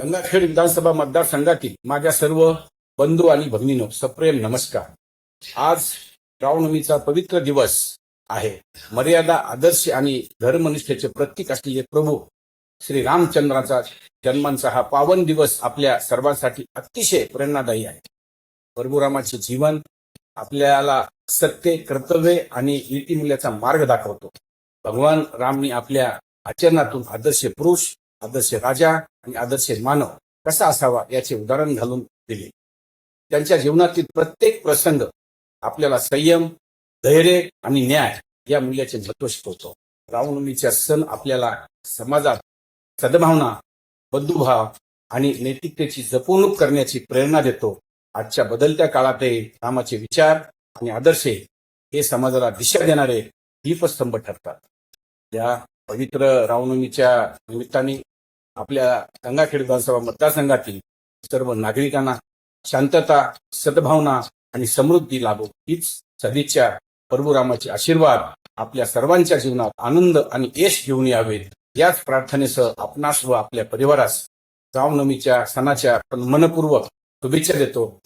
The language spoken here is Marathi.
गंगाखेड विधानसभा मतदारसंघातील माझ्या सर्व बंधू आणि भगिनींनो सप्रेम नमस्कार. आज रामनवमीचा पवित्र दिवस आहे. मर्यादा, आदर्श आणि धर्मनिष्ठेचे प्रतीक असलेले प्रभू श्री रामचंद्राचा जन्मांचा हा पावन दिवस आपल्या सर्वांसाठी अतिशय प्रेरणादायी आहे. प्रभू रामाचे जीवन आपल्याला सत्य, कर्तव्य आणि नीतिमूल्याचा मार्ग दाखवतो. भगवान रामनी आपल्या आचरणातून आदर्श पुरुष, आदर्श राजा आणि आदर्श मानव कसा असावा याचे उदाहरण घालून दिले. त्यांच्या जीवनातील प्रत्येक प्रसंग आपल्याला संयम, धैर्य आणि न्याय या मूल्याचे महत्त्व शिकवतो. रामनवमीचा सण आपल्याला समाजात सद्भावना, बंधुभाव आणि नैतिकतेची जपवणूक करण्याची प्रेरणा देतो. आजच्या बदलत्या काळातही रामाचे विचार आणि आदर्श हे समाजाला दिशा देणारे दीपस्तंभ ठरतात. या पवित्र रामनवमीच्या निमित्ताने आपल्या गंगाखेड विधानसभा मतदारसंघातील सर्व नागरिकांना शांतता, सद्भावना आणि समृद्धी लाभो हीच सदिच्छा. प्रभू रामाचे आशीर्वाद आपल्या सर्वांच्या जीवनात आनंद आणि यश घेऊन यावेत याच प्रार्थनेसह आपणास व आपल्या परिवारास रामनवमीच्या सणाच्या मनपूर्वक शुभेच्छा देतो.